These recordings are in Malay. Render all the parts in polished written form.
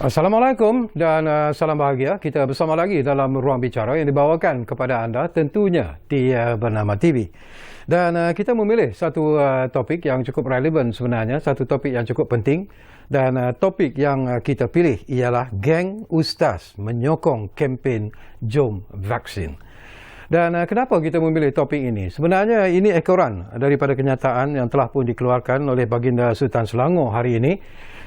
Assalamualaikum dan salam bahagia. Kita bersama lagi dalam Ruang Bicara yang dibawakan kepada anda tentunya di Bernama TV. Dan kita memilih satu topik yang cukup relevan sebenarnya, satu topik yang cukup penting. Dan topik yang kita pilih ialah geng ustaz menyokong kempen Jom Vaksin. Dan kenapa kita memilih topik ini? Sebenarnya ini ekoran daripada kenyataan yang telah pun dikeluarkan oleh Baginda Sultan Selangor hari ini,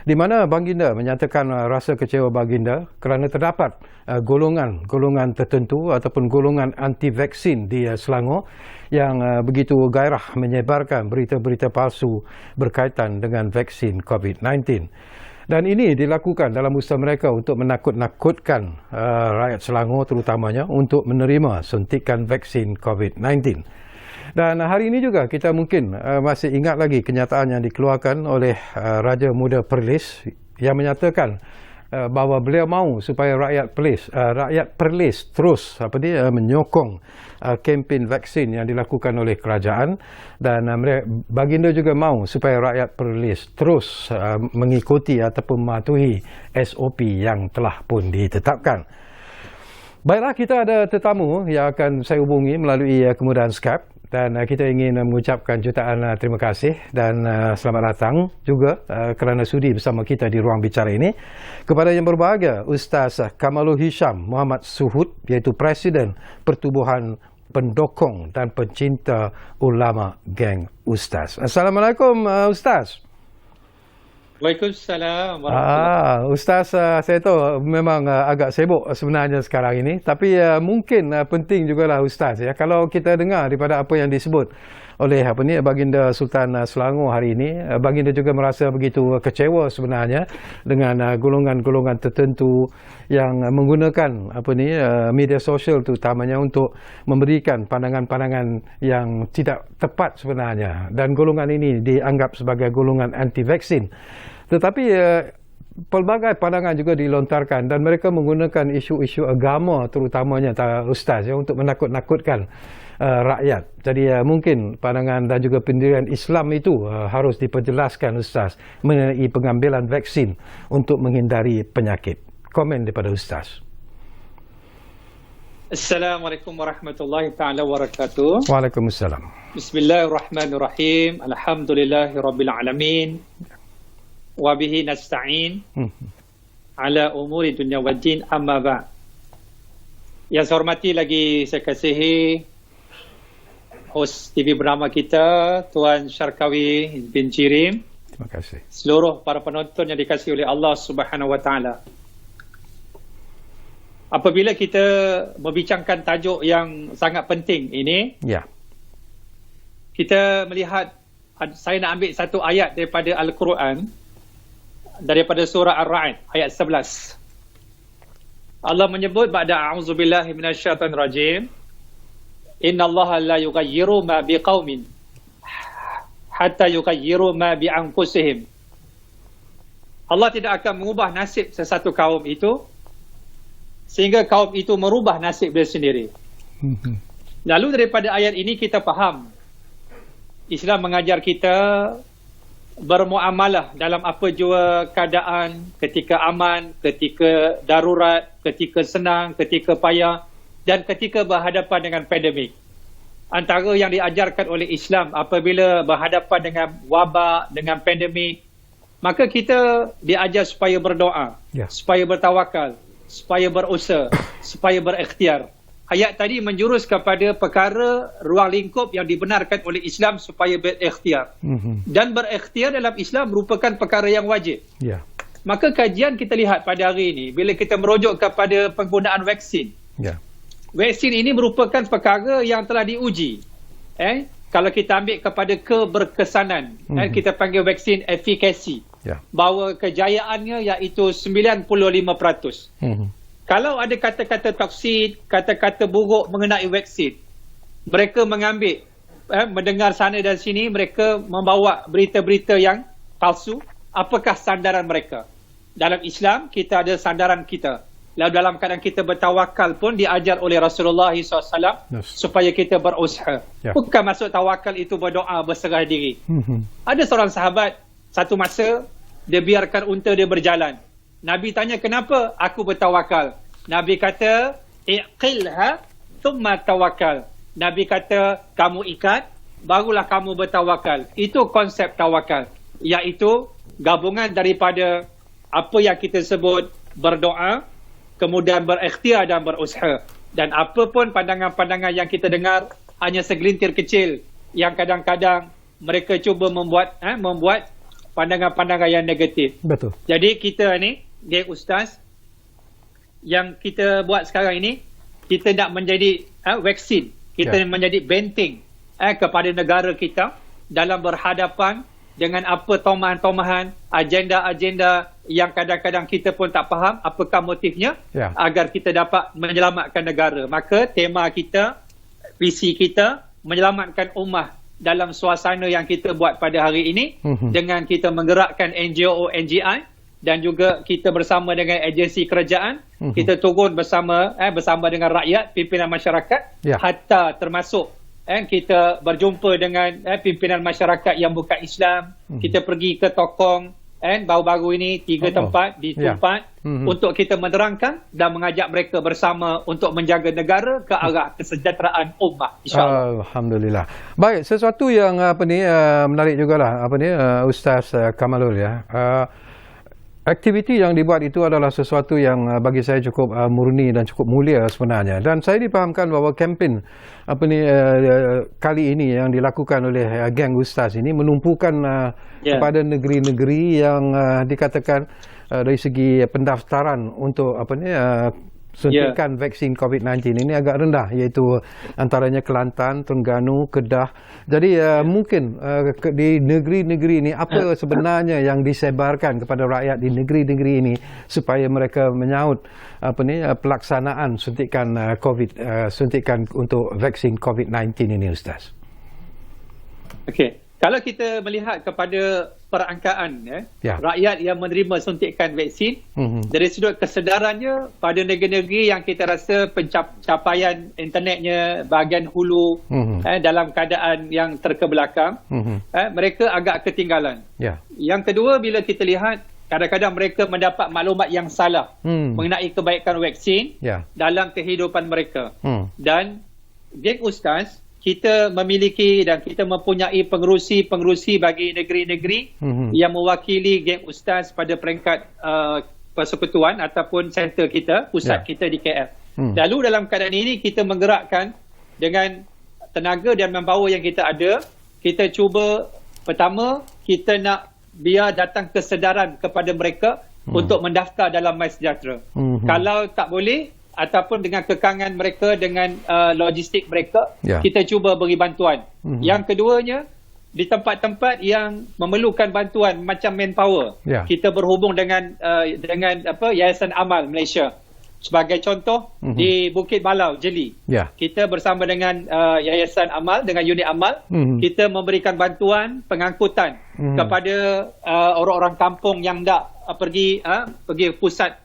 di mana Baginda menyatakan rasa kecewa Baginda kerana terdapat golongan tertentu ataupun golongan anti-vaksin di Selangor yang begitu gairah menyebarkan berita-berita palsu berkaitan dengan vaksin COVID-19. Dan ini dilakukan dalam usaha mereka untuk menakut-nakutkan rakyat Selangor terutamanya untuk menerima suntikan vaksin COVID-19. Dan hari ini juga kita mungkin masih ingat lagi kenyataan yang dikeluarkan oleh Raja Muda Perlis yang menyatakan bahawa beliau mahu supaya rakyat Perlis terus menyokong kempen vaksin yang dilakukan oleh kerajaan, dan Baginda juga mahu supaya rakyat Perlis terus mengikuti ataupun mematuhi SOP yang telah pun ditetapkan. Baiklah, kita ada tetamu yang akan saya hubungi melalui kemudahan Skype. Dan kita ingin mengucapkan jutaan terima kasih dan selamat datang juga kerana sudi bersama kita di Ruang Bicara ini kepada yang berbahagia Ustaz Kamalul Hisham Muhammad Suhud, iaitu Presiden Pertubuhan Pendokong dan Pencinta Ulama Geng Ustaz. Assalamualaikum Ustaz. Waalaikumsalam warahmatullahi. Ustaz, saya tahu memang agak sibuk sebenarnya sekarang ini, tapi mungkin penting jugalah Ustaz ya, kalau kita dengar daripada apa yang disebut oleh Baginda Sultan Selangor hari ini. Baginda juga merasa begitu kecewa sebenarnya dengan golongan-golongan tertentu yang menggunakan media sosial terutamanya untuk memberikan pandangan-pandangan yang tidak tepat sebenarnya, dan golongan ini dianggap sebagai golongan anti-vaksin. Tetapi pelbagai pandangan juga dilontarkan dan mereka menggunakan isu-isu agama terutamanya Ustaz ya, untuk menakut-nakutkan rakyat. Jadi mungkin pandangan dan juga pendirian Islam itu harus diperjelaskan Ustaz mengenai pengambilan vaksin untuk menghindari penyakit. Komen daripada Ustaz. Assalamualaikum warahmatullahi ta'ala wabarakatuh. Waalaikumsalam. Bismillahirrahmanirrahim. Alhamdulillahirabbil alamin. Wa bihi nasta'in ala umuri dunya waddin, amma ba'd. Yang saya hormati lagi saya kasihi host TV bernama kita Tuan Syarkawi bin Jirim. Terima kasih. Seluruh para penonton yang dikasihi oleh Allah Subhanahu wa taala. Apabila kita membincangkan tajuk yang sangat penting ini, kita melihat, saya nak ambil satu ayat daripada Al-Quran, daripada surah Ar-Ra'd ayat 11. Allah menyebut ba'da a'udzubillahi minasyaitonir rajim, innallaha la yughayyiru ma biqaumin hatta yughayyiru ma bi anfusihim. Allah tidak akan mengubah nasib sesuatu kaum itu sehingga kaum itu merubah nasib dia sendiri. Lalu daripada ayat ini kita faham Islam mengajar kita bermuamalah dalam apa jua keadaan, ketika aman, ketika darurat, ketika senang, ketika payah, dan ketika berhadapan dengan pandemik. Antara yang diajarkan oleh Islam apabila berhadapan dengan wabak, dengan pandemik, maka kita diajar supaya berdoa, supaya bertawakal, supaya berusaha, supaya berikhtiar. Ayat tadi menjurus kepada perkara ruang lingkup yang dibenarkan oleh Islam supaya berikhtiar. Dan berikhtiar dalam Islam merupakan perkara yang wajib. Maka kajian kita lihat pada hari ini, bila kita merujuk kepada penggunaan vaksin. Vaksin ini merupakan perkara yang telah diuji. Kalau kita ambil kepada keberkesanan, kita panggil vaksin efikasi. Bahawa kejayaannya iaitu 95%. Kalau ada kata-kata toksid, kata-kata buruk mengenai vaksin, mereka mengambil, mendengar sana dan sini, mereka membawa berita-berita yang palsu. Apakah sandaran mereka? Dalam Islam, kita ada sandaran kita. Lalu dalam keadaan kita bertawakal pun diajar oleh Rasulullah SAW supaya kita berusaha. Bukan maksud tawakal itu berdoa, berserah diri. Ada seorang sahabat, satu masa, dia biarkan unta dia berjalan. Nabi tanya, kenapa aku bertawakal? Nabi kata, iqilha thumma tawakal. Nabi kata, kamu ikat, barulah kamu bertawakal. Itu konsep tawakal, iaitu gabungan daripada apa yang kita sebut berdoa, kemudian berikhtiar dan berusaha. Dan apa pun pandangan-pandangan yang kita dengar hanya segelintir kecil yang kadang-kadang mereka cuba membuat pandangan-pandangan yang negatif. Betul. Jadi kita ni, geng ustaz, yang kita buat sekarang ini, kita nak menjadi vaksin, kita menjadi benteng kepada negara kita dalam berhadapan dengan apa tomahan-tomahan, agenda-agenda yang kadang-kadang kita pun tak faham apakah motifnya, agar kita dapat menyelamatkan negara. Maka tema kita, visi kita, menyelamatkan ummah dalam suasana yang kita buat pada hari ini, dengan kita menggerakkan NGO, NGI, dan juga kita bersama dengan agensi kerajaan, kita turun bersama dengan rakyat, pimpinan masyarakat, hatta termasuk kita berjumpa dengan pimpinan masyarakat yang bukan Islam. Kita pergi ke Tokong, baru-baru ini 3 tempat di Tumpat, untuk kita menerangkan dan mengajak mereka bersama untuk menjaga negara ke arah kesejahteraan ummah, insya-Allah. Alhamdulillah. Baik, sesuatu yang menarik jugalah Ustaz Kamalul ya. Aktiviti yang dibuat itu adalah sesuatu yang bagi saya cukup murni dan cukup mulia sebenarnya. Dan saya dipahamkan bahawa kempen kali ini yang dilakukan oleh geng Ustaz ini menumpukan kepada negeri-negeri yang dikatakan dari segi pendaftaran untuk suntikan vaksin COVID-19 ini agak rendah, iaitu antaranya Kelantan, Terengganu, Kedah. Jadi mungkin di negeri-negeri ini apa sebenarnya yang disebarkan kepada rakyat di negeri-negeri ini supaya mereka menyahut pelaksanaan suntikan suntikan untuk vaksin COVID-19 ini, Ustaz. Okey. Kalau kita melihat kepada perangkaan rakyat yang menerima suntikan vaksin, dari sudut kesedarannya pada negeri-negeri yang kita rasa pencapaian internetnya bahagian hulu dalam keadaan yang terkebelakang, mereka agak ketinggalan. Yang kedua, bila kita lihat kadang-kadang mereka mendapat maklumat yang salah mengenai kebaikan vaksin dalam kehidupan mereka. Dan geng Ustaz, kita memiliki dan kita mempunyai pengerusi bagi negeri-negeri yang mewakili geng Ustaz pada peringkat persekutuan ataupun center kita, pusat kita di KL. Lalu dalam keadaan ini kita menggerakkan dengan tenaga dan manpower yang kita ada, kita cuba pertama kita nak biar datang kesedaran kepada mereka untuk mendaftar dalam MySejahtera. Kalau tak boleh ataupun dengan kekangan mereka, dengan logistik mereka, kita cuba beri bantuan. Yang keduanya, di tempat-tempat yang memerlukan bantuan macam manpower, kita berhubung dengan Yayasan Amal Malaysia. Sebagai contoh, di Bukit Balau, Jeli, kita bersama dengan Yayasan Amal, dengan unit Amal, kita memberikan bantuan pengangkutan kepada orang-orang kampung yang tak pergi pusat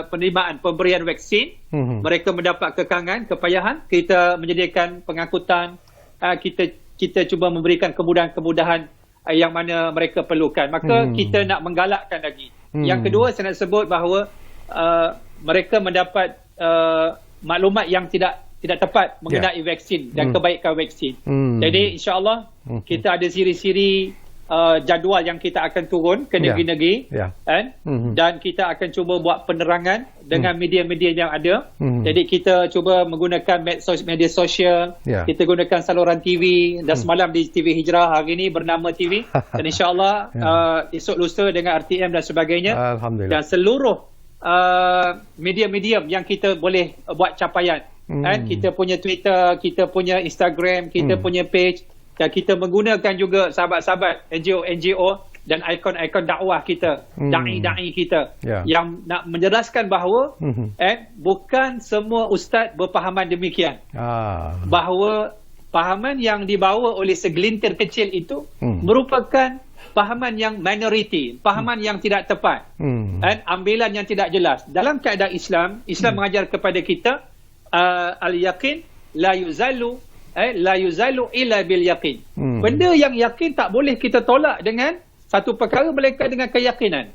penerimaan pemberian vaksin. Mereka mendapat kekangan, kepayahan, kita menyediakan pengangkutan, kita cuba memberikan kemudahan-kemudahan yang mana mereka perlukan. Maka kita nak menggalakkan lagi. Yang kedua, saya nak sebut bahawa mereka mendapat maklumat yang tidak tepat mengenai vaksin dan kebaikan vaksin. Jadi insya-Allah kita ada siri-siri jadual yang kita akan turun ke negeri-negeri, dan kita akan cuba buat penerangan dengan media-media yang ada. Jadi kita cuba menggunakan media sosial, kita gunakan saluran TV, dan semalam di TV Hijrah, hari ini bernama TV, dan insya-Allah esok lusa dengan RTM dan sebagainya. Dan seluruh media-media yang kita boleh buat capaian. Kita punya Twitter, kita punya Instagram, kita punya page, dan kita menggunakan juga sahabat-sahabat NGO dan ikon-ikon dakwah kita, da'i-da'i kita, yang nak menjelaskan bahawa bukan semua ustaz berpahaman demikian. Bahawa pahaman yang dibawa oleh segelintir kecil itu merupakan pahaman yang minoriti, pahaman yang tidak tepat, ambilan yang tidak jelas. Dalam kaedah Islam mengajar kepada kita al-yaqin la yuzalu illa bil yaqin. Benda yang yakin tak boleh kita tolak dengan satu perkara melainkan dengan keyakinan.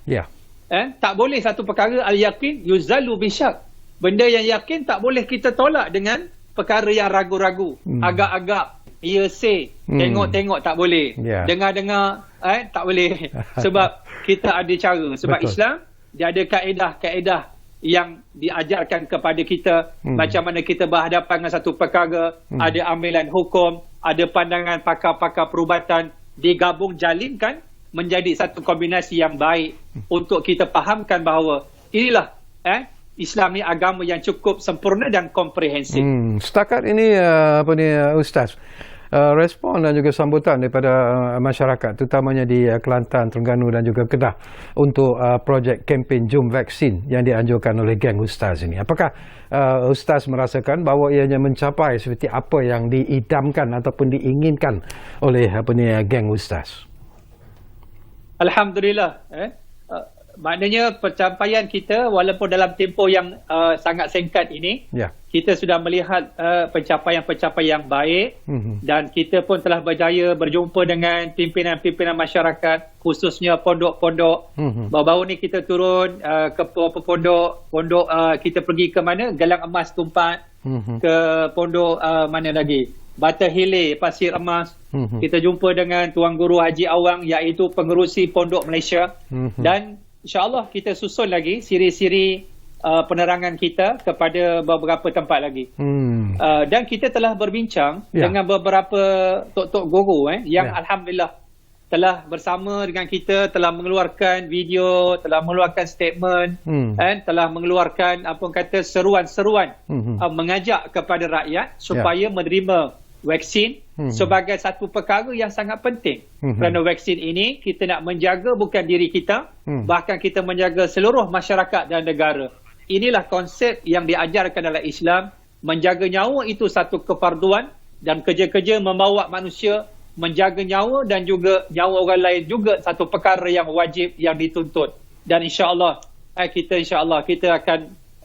Tak boleh satu perkara al-yaqin yuzalu bisyak. Benda yang yakin tak boleh kita tolak dengan perkara yang ragu-ragu. Agak-agak, hearsay, tengok-tengok tak boleh. Dengar-dengar tak boleh. Sebab kita ada cara. Sebab Betul. Islam dia ada kaedah-kaedah yang diajarkan kepada kita macam mana kita berhadapan dengan satu perkara, ada ambilan hukum, ada pandangan pakar-pakar perubatan, digabung jalinkan menjadi satu kombinasi yang baik untuk kita fahamkan bahawa inilah Islam ni agama yang cukup sempurna dan komprehensif. Setakat ini Ustaz, respon dan juga sambutan daripada masyarakat terutamanya di Kelantan, Terengganu dan juga Kedah untuk projek kempen Jom Vaksin yang dianjurkan oleh geng Ustaz ini. Apakah Ustaz merasakan bahawa ianya mencapai seperti apa yang diidamkan ataupun diinginkan oleh geng Ustaz? Alhamdulillah. Maknanya pencapaian kita walaupun dalam tempoh yang sangat singkat ini, kita sudah melihat pencapaian-pencapaian yang baik dan kita pun telah berjaya berjumpa dengan pimpinan-pimpinan masyarakat, khususnya pondok-pondok. Baru-baru ni kita turun ke beberapa pondok kita pergi ke mana? Galang Emas Tumpat, ke pondok mana lagi? Bata Hilir, Pasir Emas. Kita jumpa dengan Tuan Guru Haji Awang iaitu pengerusi Pondok Malaysia. Dan insya-Allah kita susun lagi siri-siri penerangan kita kepada beberapa tempat lagi. Dan kita telah berbincang dengan beberapa tok-tok guru yang alhamdulillah telah bersama dengan kita, telah mengeluarkan video, telah mengeluarkan statement, telah mengeluarkan seruan-seruan mengajak kepada rakyat supaya menerima vaksin sebagai satu perkara yang sangat penting. Kerana vaksin ini kita nak menjaga bukan diri kita, bahkan kita menjaga seluruh masyarakat dan negara. Inilah konsep yang diajarkan dalam Islam. Menjaga nyawa itu satu kefarduan dan kerja-kerja membawa manusia menjaga nyawa dan juga nyawa orang lain juga satu perkara yang wajib yang dituntut. Dan insya-Allah kita akan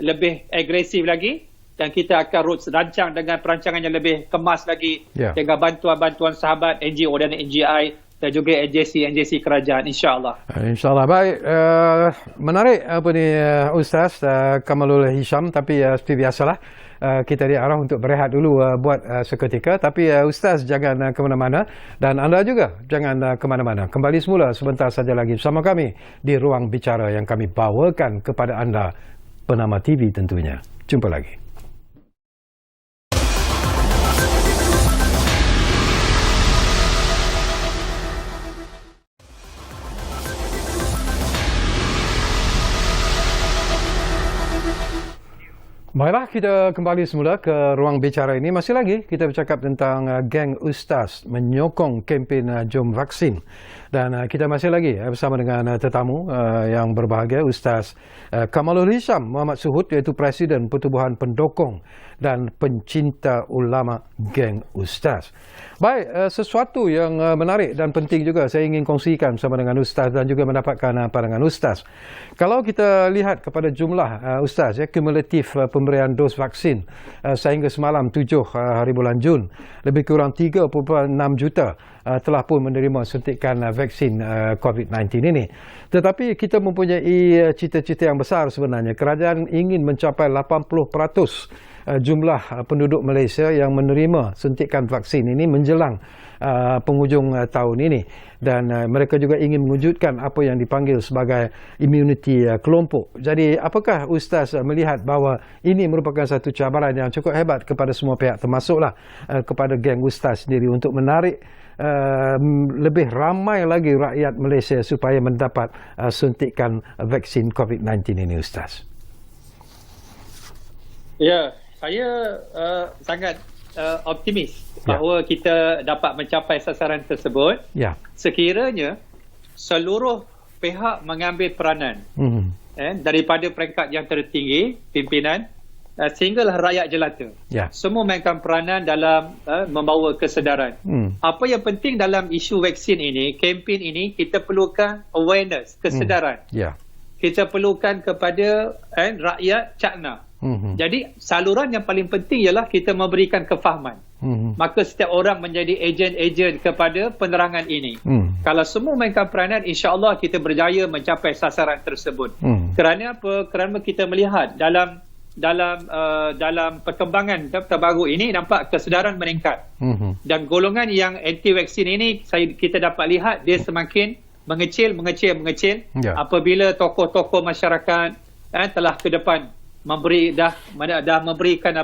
lebih agresif lagi dan kita akan rancang dengan perancangan yang lebih kemas lagi dengan bantuan-bantuan sahabat NGO dan NGI dan juga NJC kerajaan, insya-Allah. InsyaAllah. Baik, menarik Ustaz Kamalul Hisham, tapi seperti biasalah kita diarah untuk berehat dulu buat seketika, tapi Ustaz jangan ke mana-mana dan anda juga jangan ke mana-mana. Kembali semula sebentar saja lagi bersama kami di Ruang Bicara yang kami bawakan kepada anda Bernama TV tentunya. Jumpa lagi. Baiklah, kita kembali semula ke Ruang Bicara ini. Masih lagi kita bercakap tentang geng Ustaz menyokong kempen Jom Vaksin. Dan kita masih lagi bersama dengan tetamu yang berbahagia, Ustaz Kamalul Hisham Muhammad Suhud, iaitu Presiden Pertubuhan Pendokong dan Pencinta Ulama Geng Ustaz. Baik, sesuatu yang menarik dan penting juga saya ingin kongsikan bersama dengan Ustaz dan juga mendapatkan pandangan Ustaz. Kalau kita lihat kepada jumlah Ustaz, kumulatif pemberian dos vaksin sehingga semalam 7 hari bulan Jun, lebih kurang 3.6 juta telah pun menerima suntikan vaksin COVID-19 ini. Tetapi kita mempunyai cita-cita yang besar sebenarnya. Kerajaan ingin mencapai 80% jumlah penduduk Malaysia yang menerima suntikan vaksin ini menjelang penghujung tahun ini, dan mereka juga ingin mewujudkan apa yang dipanggil sebagai immunity kelompok. Jadi apakah Ustaz melihat bahawa ini merupakan satu cabaran yang cukup hebat kepada semua pihak, termasuklah kepada geng Ustaz sendiri untuk menarik lebih ramai lagi rakyat Malaysia supaya mendapat suntikan vaksin COVID-19 ini, Ustaz? Ya, saya sangat optimis bahawa kita dapat mencapai sasaran tersebut sekiranya seluruh pihak mengambil peranan daripada peringkat yang tertinggi, pimpinan, sehinggalah rakyat jelata. Semua mainkan peranan dalam membawa kesedaran. Apa yang penting dalam isu vaksin ini, kempen ini, kita perlukan awareness, kesedaran. Kita perlukan kepada rakyat cakna. Jadi saluran yang paling penting ialah kita memberikan kefahaman. maka setiap orang menjadi ejen-ejen kepada penerangan ini. Kalau semua mainkan peranan, insya-Allah kita berjaya mencapai sasaran tersebut. Kerana apa? Kerana kita melihat dalam perkembangan terbaru ini nampak kesedaran meningkat. Dan golongan yang anti vaksin ini kita dapat lihat dia semakin mengecil apabila tokoh-tokoh masyarakat telah ke depan dah memberikan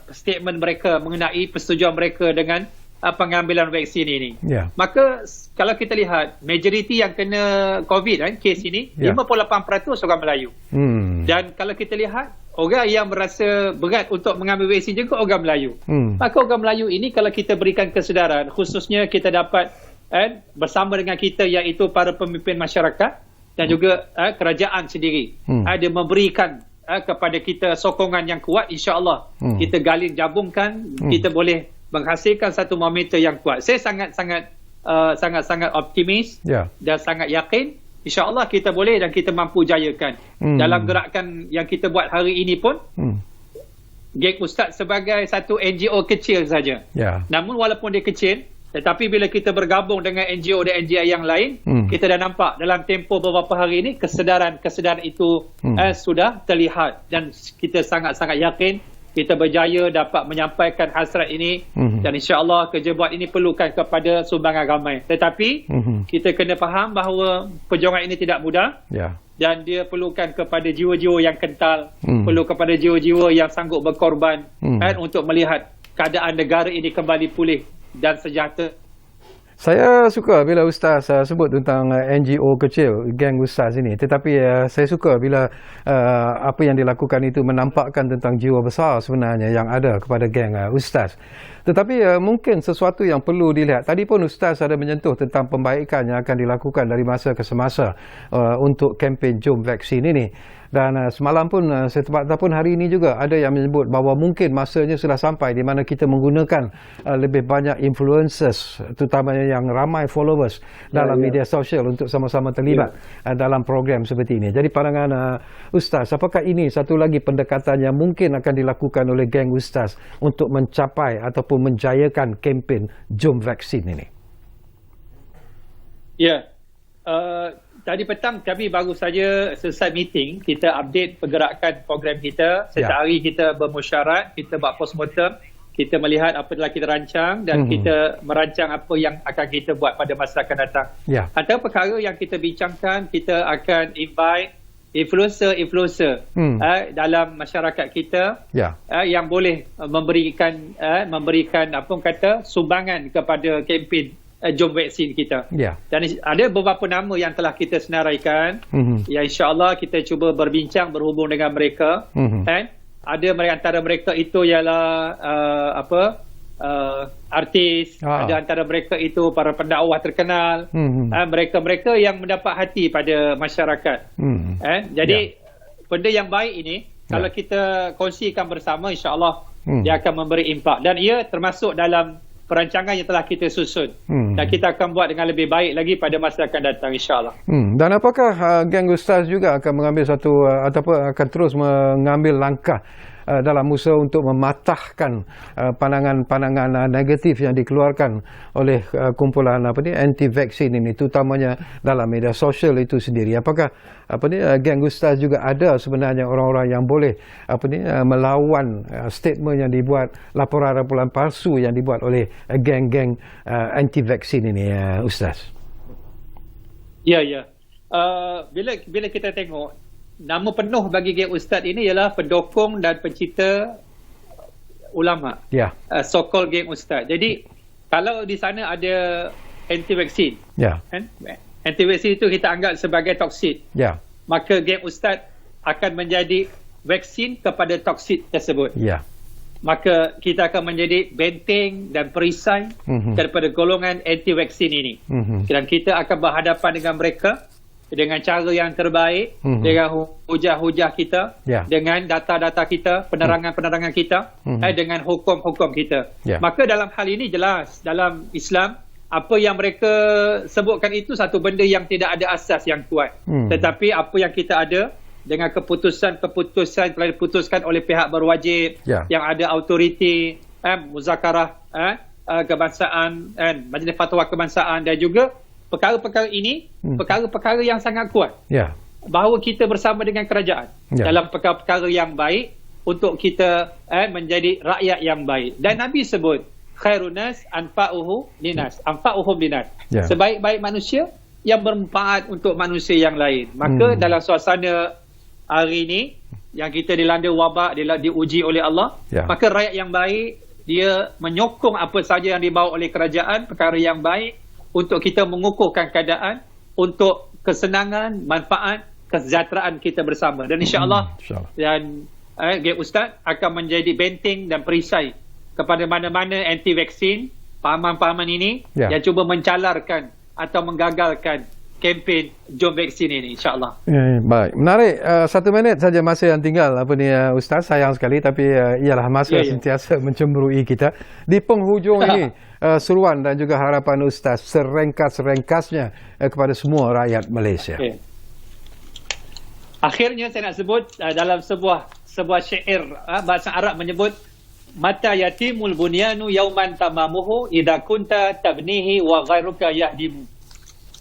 statement mereka mengenai persetujuan mereka dengan pengambilan vaksin ini. Maka kalau kita lihat majoriti yang kena COVID kes ini 58% orang Melayu. Dan kalau kita lihat orang yang merasa berat untuk mengambil vaksin juga orang Melayu. Maka orang Melayu ini kalau kita berikan kesedaran, khususnya kita dapat bersama dengan kita iaitu para pemimpin masyarakat dan juga kerajaan sendiri dia memberikan kepada kita sokongan yang kuat, insya-Allah kita galin jabungkan, kita boleh menghasilkan satu momentum yang kuat. Saya sangat optimis dan sangat yakin insya-Allah kita boleh dan kita mampu jayakan. Dalam gerakan yang kita buat hari ini pun Geng Ustaz sebagai satu NGO kecil saja. Namun walaupun dia kecil, tetapi bila kita bergabung dengan NGO dan NGI yang lain, kita dah nampak dalam tempoh beberapa hari ini kesedaran itu sudah terlihat dan kita sangat-sangat yakin kita berjaya dapat menyampaikan hasrat ini dan insya-Allah kerja buat ini perlukan kepada sumbangan ramai. Tetapi kita kena faham bahawa perjuangan ini tidak mudah dan dia perlukan kepada jiwa-jiwa yang kental, perlu kepada jiwa-jiwa yang sanggup berkorban untuk melihat keadaan negara ini kembali pulih dan sejahtera. Saya suka bila Ustaz sebut tentang NGO kecil, geng Ustaz ini. Tetapi saya suka bila apa yang dilakukan itu menampakkan tentang jiwa besar sebenarnya yang ada kepada geng Ustaz. Tetapi mungkin sesuatu yang perlu dilihat. Tadi pun Ustaz ada menyentuh tentang pembaikan yang akan dilakukan dari masa ke semasa untuk kempen Jom Vaksin ini. Dan semalam pun ataupun hari ini juga ada yang menyebut bahawa mungkin masanya sudah sampai di mana kita menggunakan lebih banyak influencers, terutamanya yang ramai followers dalam media sosial untuk sama-sama terlibat dalam program seperti ini. Jadi pandangan Ustaz, apakah ini satu lagi pendekatan yang mungkin akan dilakukan oleh geng Ustaz untuk mencapai ataupun menjayakan kempen Jom Vaksin ini? Tadi petang kami baru saja selesai meeting, kita update pergerakan program kita. Setiap hari kita bermusyarat, kita buat postmortem, kita melihat apa telah kita rancang dan kita merancang apa yang akan kita buat pada masa akan datang. Antara perkara yang kita bincangkan, kita akan invite influencer dalam masyarakat kita yang boleh memberikan sumbangan kepada kempen Jom Vaksin kita. Dan ada beberapa nama yang telah kita senaraikan yang insya-Allah kita cuba berbincang berhubung dengan mereka. Ada antara mereka itu ialah artis, ada antara mereka itu para pendakwah terkenal, mereka-mereka yang mendapat hati pada masyarakat. Jadi benda yang baik ini kalau kita kongsikan bersama, insya-Allah dia akan memberi impak dan ia termasuk dalam perancangan yang telah kita susun dan kita akan buat dengan lebih baik lagi pada masa akan datang, insya-Allah. Dan apakah geng Ustaz juga akan mengambil ataupun akan terus mengambil langkah dalam usaha untuk mematahkan pandangan-pandangan negatif yang dikeluarkan oleh kumpulan anti vaksin ini, terutamanya dalam media sosial itu sendiri? Apakah geng Ustaz juga ada sebenarnya orang-orang yang boleh melawan statement yang dibuat, laporan-laporan palsu yang dibuat oleh geng-geng anti vaksin ini, Ustaz? Bila kita tengok nama penuh bagi geng Ustaz ini ialah pendokong dan pencipta ulama. So-called geng Ustaz. Jadi kalau di sana ada anti-vaksin, anti-vaksin itu kita anggap sebagai toksik, maka geng Ustaz akan menjadi vaksin kepada toksik tersebut. Maka kita akan menjadi benteng dan perisai daripada golongan anti-vaksin ini. Dan kita akan berhadapan dengan mereka dengan cara yang terbaik, dengan hujah-hujah kita, dengan data-data kita, penerangan-penerangan kita, dengan hukum-hukum kita. Maka dalam hal ini jelas, dalam Islam, apa yang mereka sebutkan itu satu benda yang tidak ada asas yang kuat. Tetapi apa yang kita ada, dengan keputusan-keputusan telah diputuskan oleh pihak berwajib, yang ada autoriti, muzakarah kebangsaan, majlis fatwa kebangsaan, dan juga perkara-perkara ini perkara-perkara yang sangat kuat. Ya. Bahawa kita bersama dengan kerajaan dalam perkara-perkara yang baik untuk kita menjadi rakyat yang baik. Dan Nabi sebut khairun nas anfa'uhum linas. Ya. Sebaik-baik manusia yang bermanfaat untuk manusia yang lain. Maka dalam suasana hari ini yang kita dilanda wabak, diuji oleh Allah, maka rakyat yang baik dia menyokong apa saja yang dibawa oleh kerajaan, perkara yang baik untuk kita mengukuhkan keadaan untuk kesenangan, manfaat, kesejahteraan kita bersama. Dan insya-Allah dan Ustaz akan menjadi benteng dan perisai kepada mana-mana anti vaksin, pahaman-pahaman ini yang cuba mencalarkan atau menggagalkan kempen jom vaksin ini, insya-Allah. Baik, menarik. 1 minit saja masa yang tinggal Ustaz, sayang sekali, tapi ialah masa sentiasa mencemburui kita. Di penghujung ini, seruan dan juga harapan Ustaz serengkas-rengkasnya kepada semua rakyat Malaysia. Akhirnya saya nak sebut dalam sebuah syair bahasa Arab menyebut mata yatimul bunyanu yauman tamamuhu idza kunta tabnihi wa ghairuka yahdimu.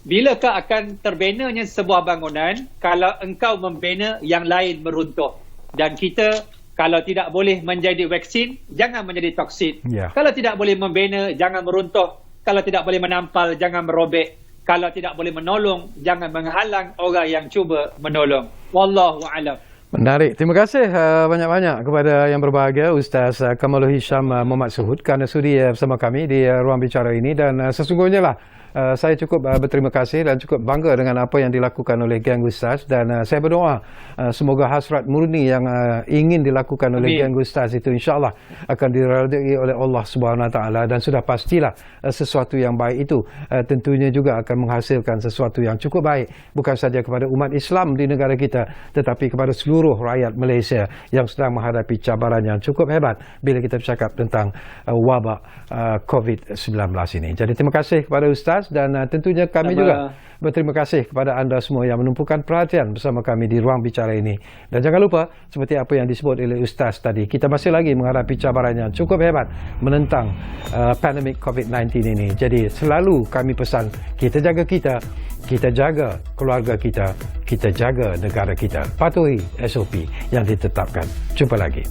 Bilakah akan terbenanya sebuah bangunan kalau engkau membina yang lain meruntuh? Dan kita kalau tidak boleh menjadi vaksin, jangan menjadi toksin. Kalau tidak boleh membina, jangan meruntuh. Kalau tidak boleh menampal, jangan merobek. Kalau tidak boleh menolong, jangan menghalang orang yang cuba menolong. Wallahu a'lam. Menarik. Terima kasih banyak-banyak kepada yang berbahagia Ustaz Kamalul Hisham Muhammad Suhud kerana sudi bersama kami di ruang bicara ini, dan sesungguhnya lah saya cukup berterima kasih dan cukup bangga dengan apa yang dilakukan oleh geng Ustaz, dan saya berdoa semoga hasrat murni yang ingin dilakukan oleh geng Ustaz itu insya-Allah akan diredai oleh Allah Subhanahu Wa Taala, dan sudah pastilah sesuatu yang baik itu tentunya juga akan menghasilkan sesuatu yang cukup baik bukan saja kepada umat Islam di negara kita, tetapi kepada seluruh rakyat Malaysia yang sedang menghadapi cabaran yang cukup hebat bila kita bercakap tentang wabak COVID-19 ini. Jadi terima kasih kepada Ustaz, dan tentunya kami juga berterima kasih kepada anda semua yang menumpukan perhatian bersama kami di ruang bicara ini. Dan jangan lupa, seperti apa yang disebut oleh Ustaz tadi, kita masih lagi menghadapi cabaran yang cukup hebat menentang pandemik COVID-19 ini. Jadi selalu kami pesan, kita jaga keluarga kita jaga negara kita. Patuhi SOP yang ditetapkan. Jumpa lagi.